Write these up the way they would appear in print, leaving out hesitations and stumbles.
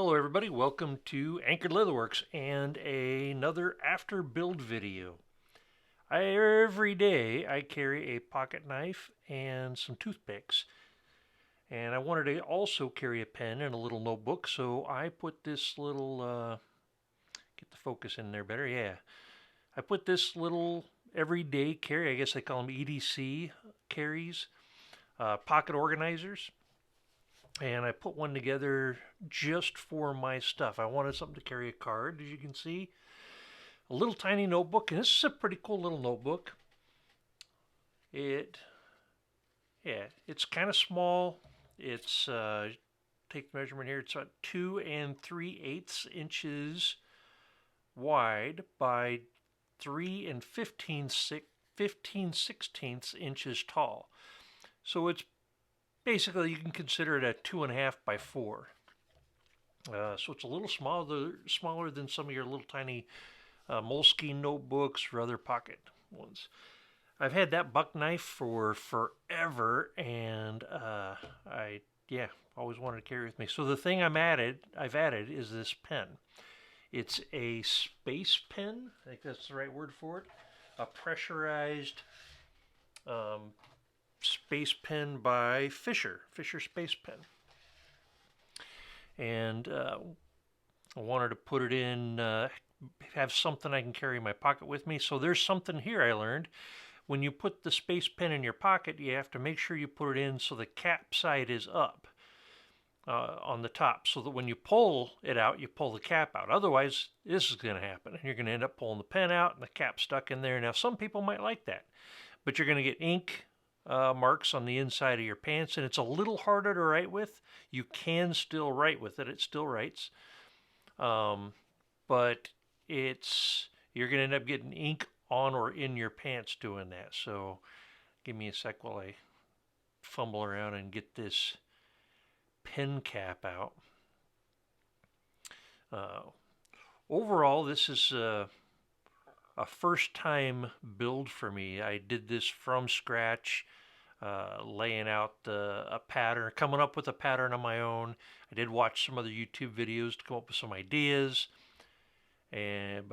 Hello everybody, welcome to Anchored Leatherworks and another after build video. Every day I carry a pocket knife and some toothpicks, and I wanted to also carry a pen and a little notebook, so I put this little, get the focus in there better, yeah. I put this little everyday carry, I guess they call them EDC carries, pocket organizers. And I put one together just for my stuff. I wanted something to carry a card, as you can see. A little tiny notebook, and this is a pretty cool little notebook. It's kind of small. It's, take the measurement here, it's about 2 3/8 inches wide by 3 15/16 inches tall. So it's basically, you can consider it a 2.5 by 4. So it's a little smaller than some of your little tiny Moleskine notebooks or other pocket ones. I've had that buck knife for forever, and I always wanted to carry with me. So the thing I've added is this pen. It's a space pen. I think that's the right word for it. A pressurized space pen by Fisher Space Pen. And I wanted to put it in, have something I can carry in my pocket with me. So there's something here I learned. When you put the space pen in your pocket, you have to make sure you put it in so the cap side is up on the top, so that when you pull it out, you pull the cap out. Otherwise, this is going to happen, and you're going to end up pulling the pen out and the cap stuck in there. Now, some people might like that, but you're going to get ink marks on the inside of your pants, and it's a little harder to write with. You can still write with it. It still writes. But you're going to end up getting ink on or in your pants doing that. So give me a sec while I fumble around and get this pen cap out. Overall, this is a first time build for me. I did this from scratch, laying out a pattern, coming up with a pattern on my own. I did watch some other YouTube videos to come up with some ideas, and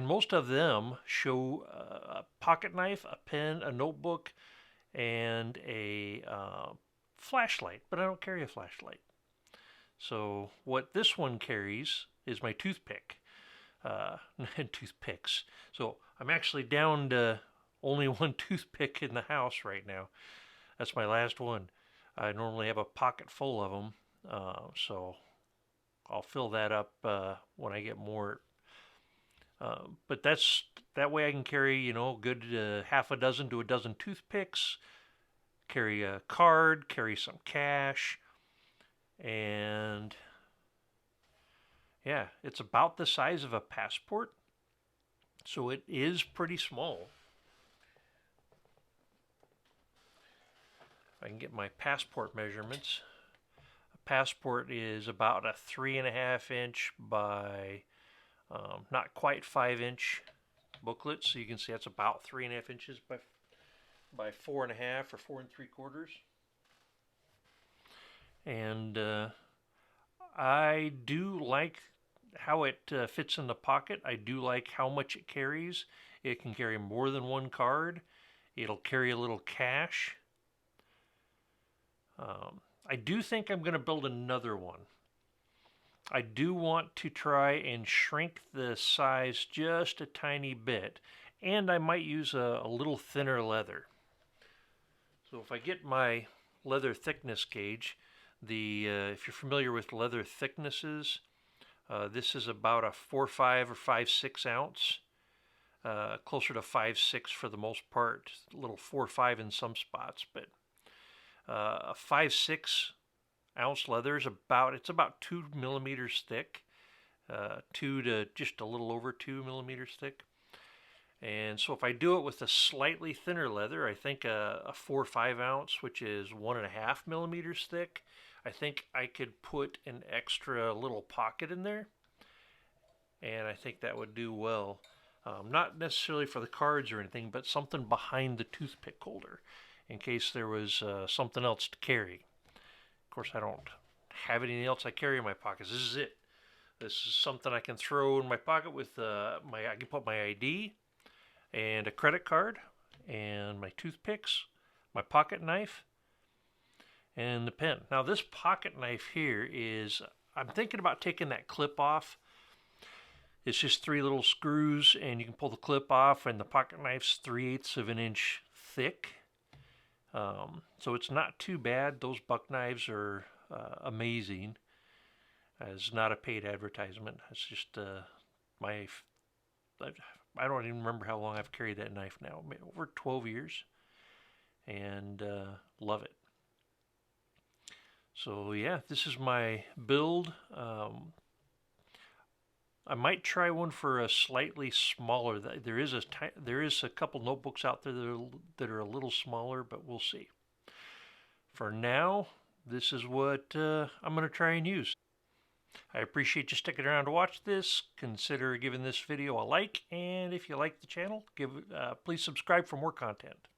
most of them show a pocket knife, a pen, a notebook, and a flashlight, but I don't carry a flashlight. So what this one carries is my toothpick. And toothpicks. So I'm actually down to only one toothpick in the house right now. That's my last one. I normally have a pocket full of them, so I'll fill that up when I get more. But that way I can carry, good half a dozen to a dozen toothpicks, carry a card, carry some cash, and yeah, it's about the size of a passport, so it is pretty small. I can get my passport measurements. A passport is about a 3.5 inch by not quite 5 inch booklet, so you can see that's about 3.5 inches by 4.5 or 4 3/4. And I do like how it fits in the pocket. I do like how much it carries. It can carry more than one card. It'll carry a little cash. I do think I'm going to build another one. I do want to try and shrink the size just a tiny bit, and I might use a little thinner leather. So if I get my leather thickness gauge, if you're familiar with leather thicknesses, this is about a 4.5 or 5/6 ounce, closer to 5/6 for the most part, a little 4.5 in some spots, but a 5/6 ounce leather is about 2 millimeters thick, 2 to just a little over 2 millimeters thick. And so if I do it with a slightly thinner leather, I think a 4.5 ounce, which is 1.5 millimeters thick, I think I could put an extra little pocket in there, and I think that would do well. Not necessarily for the cards or anything, but something behind the toothpick holder in case there was something else to carry. Of course, I don't have anything else I carry in my pockets. This is it. This is something I can throw in my pocket with I can put my ID and a credit card and my toothpicks, my pocket knife, and the pen. Now this pocket knife here is, I'm thinking about taking that clip off. It's just 3 little screws and you can pull the clip off, and the pocket knife's 3/8 of an inch thick. So it's not too bad. Those buck knives are amazing. It's not a paid advertisement. It's just I don't even remember how long I've carried that knife now. Over 12 years. And love it. So yeah, this is my build. I might try one for a slightly smaller. There is a couple notebooks out there that are a little smaller, but we'll see. For now, this is what I'm going to try and use. I appreciate you sticking around to watch this. Consider giving this video a like, and if you like the channel, please subscribe for more content.